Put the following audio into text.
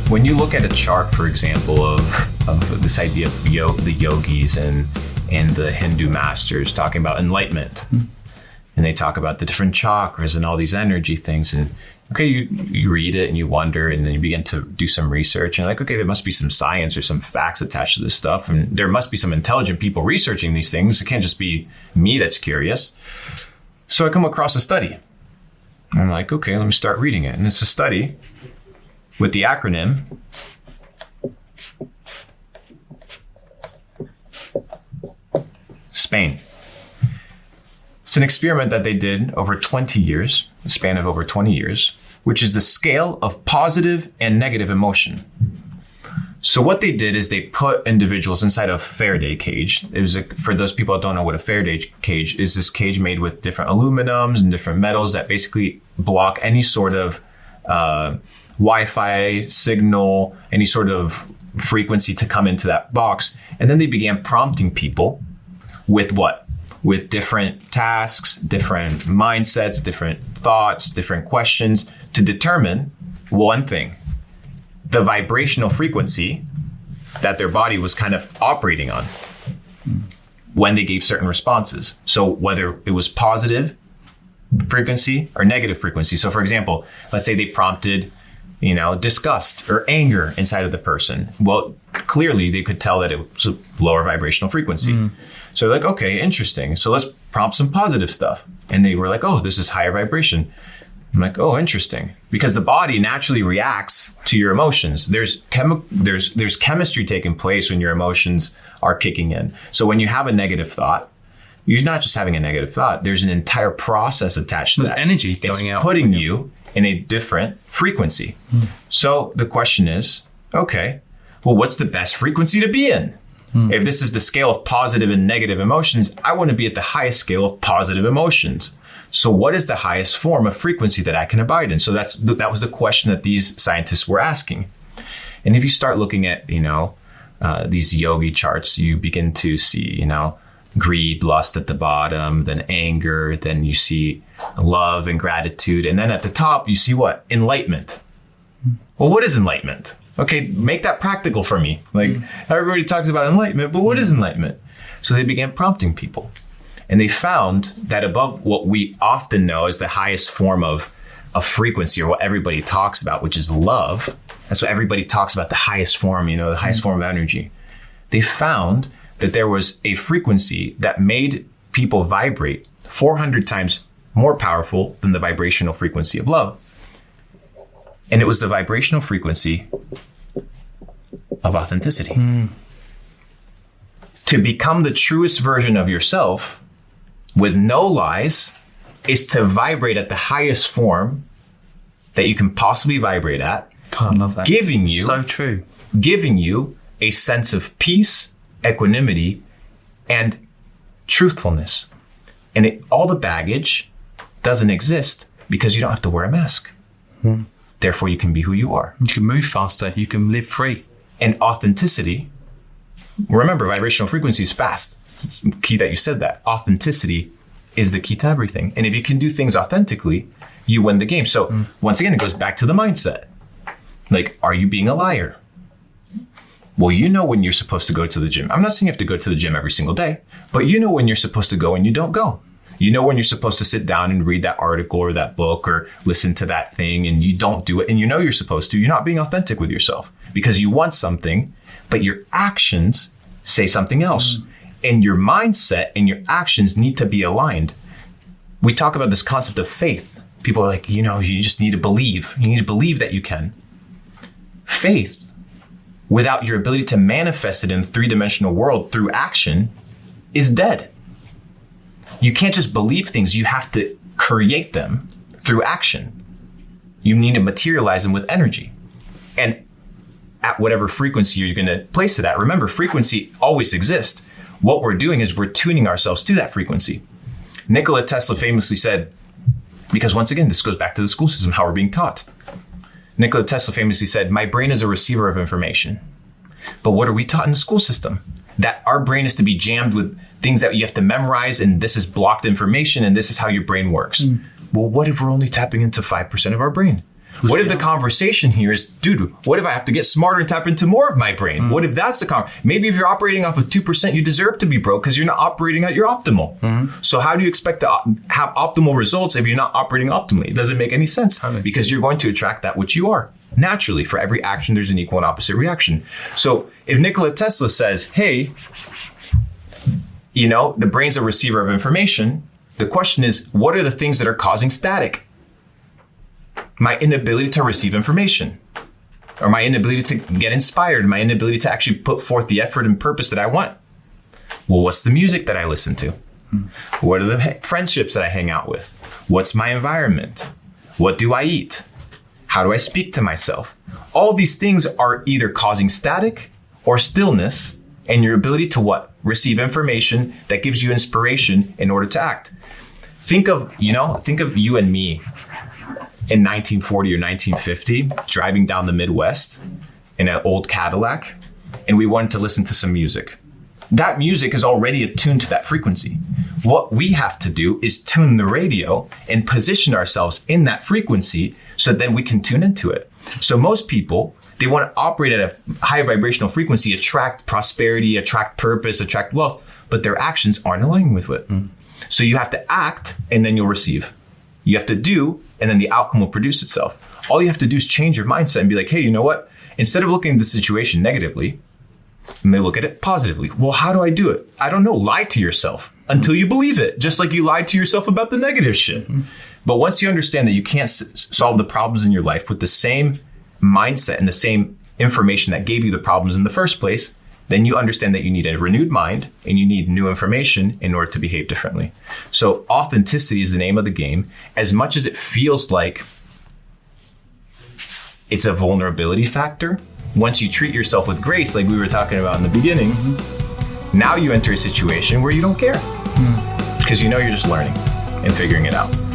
When you look at a chart, for example, of this idea of the yogis and the Hindu masters talking about enlightenment, and they talk about the different chakras and all these energy things, and okay, you read it and you wonder, and then you begin to do some research, and you're like, okay, there must be some science or some facts attached to this stuff, and there must be some intelligent people researching these things. It can't just be me that's curious. So I come across a study. And I'm like, okay, let me start reading it. And it's a study with the acronym Spain. It's an experiment that they did over 20 years, a span of over 20 years, which is the scale of positive and negative emotion. So what they did is they put individuals inside a Faraday cage. It was for those people that don't know what a Faraday cage is, this cage made with different aluminums and different metals that basically block any sort of Wi-Fi signal, any sort of frequency to come into that box. And then they began prompting people with what? With different tasks, different mindsets, different thoughts, different questions to determine one thing: the vibrational frequency that their body was kind of operating on when they gave certain responses. So whether it was positive frequency or negative frequency. So for example, let's say they prompted, disgust or anger inside of the person. Well, clearly they could tell that it was a lower vibrational frequency. So they're like, okay, interesting. So let's prompt some positive stuff. And they were like, oh, this is higher vibration. I'm like, oh, interesting. Because the body naturally reacts to your emotions. There's chemistry taking place when your emotions are kicking in. So when you have a negative thought, you're not just having a negative thought. There's an entire process attached to that. Energy going out. It's putting you in a different frequency. So the question is, okay, well, what's the best frequency to be in? If this is the scale of positive and negative emotions, I want to be at the highest scale of positive emotions. So what is the highest form of frequency that I can abide in? So that was the question that these scientists were asking. And if you start looking at, these yogi charts, you begin to see, greed, lust at the bottom, then anger, then you see love and gratitude. And then at the top, you see what? Enlightenment. Well, what is enlightenment? Okay, make that practical for me. Like everybody talks about enlightenment, but what is enlightenment? So they began prompting people. And they found that above what we often know as the highest form of frequency, or what everybody talks about, which is love. That's what everybody talks about, the highest form, the highest form of energy. They found that there was a frequency that made people vibrate 400 times more powerful than the vibrational frequency of love. And it was the vibrational frequency of authenticity. To become the truest version of yourself with no lies is to vibrate at the highest form that you can possibly vibrate at. God, I love that. Giving you, so true. Giving you a sense of peace, equanimity, and truthfulness. And all the baggage doesn't exist because you don't have to wear a mask. Therefore, you can be who you are. You can move faster. You can live free. And authenticity, remember, vibrational frequency is fast. Key that you said that. Authenticity is the key to everything. And if you can do things authentically, you win the game. So once again, it goes back to the mindset. Like, are you being a liar? Well, you know when you're supposed to go to the gym. I'm not saying you have to go to the gym every single day, but you know when you're supposed to go and you don't go. You know when you're supposed to sit down and read that article or that book or listen to that thing and you don't do it, and you know you're supposed to. You're not being authentic with yourself because you want something, but your actions say something else. And your mindset and your actions need to be aligned. We talk about this concept of faith. People are like, you just need to believe. You need to believe that you can. Faith, without your ability to manifest it in the three-dimensional world through action, is dead. You can't just believe things. You have to create them through action. You need to materialize them with energy. And at whatever frequency you're going to place it at, remember, frequency always exists. What we're doing is we're tuning ourselves to that frequency. Nikola Tesla famously said, because once again, this goes back to the school system, how we're being taught. Nikola Tesla famously said, my brain is a receiver of information. But what are we taught in the school system? That our brain is to be jammed with things that you have to memorize, and this is blocked information, and this is how your brain works. Well, what if we're only tapping into 5% of our brain? What if the conversation here is, dude, what if I have to get smarter and tap into more of my brain? What if that's the maybe if you're operating off of 2%, you deserve to be broke because you're not operating at your optimal. So how do you expect to have optimal results if you're not operating optimally? It doesn't make any sense because you're going to attract that which you are. Naturally, for every action, there's an equal and opposite reaction. So if Nikola Tesla says, hey, the brain's a receiver of information, the question is, what are the things that are causing static? My inability to receive information, or my inability to get inspired, my inability to actually put forth the effort and purpose that I want. Well, what's the music that I listen to? What are the friendships that I hang out with? What's my environment? What do I eat? How do I speak to myself? All these things are either causing static or stillness, and your ability to what? Receive information that gives you inspiration in order to act. Think of you and me in 1940 or 1950, driving down the Midwest in an old Cadillac, and we wanted to listen to some music. That music is already attuned to that frequency. What we have to do is tune the radio and position ourselves in that frequency so then we can tune into it. So most people, they want to operate at a high vibrational frequency, attract prosperity, attract purpose, attract wealth, but their actions aren't aligning with it. So you have to act and then you'll receive. You have to do and then the outcome will produce itself. All you have to do is change your mindset and be like, hey, you know what? Instead of looking at the situation negatively, you may look at it positively. Well, how do I do it? I don't know. Lie to yourself until you believe it, just like you lied to yourself about the negative shit. But once you understand that you can't solve the problems in your life with the same mindset and the same information that gave you the problems in the first place, then you understand that you need a renewed mind and you need new information in order to behave differently. So authenticity is the name of the game. As much as it feels like it's a vulnerability factor, once you treat yourself with grace, like we were talking about in the beginning, now you enter a situation where you don't care because you're just learning and figuring it out.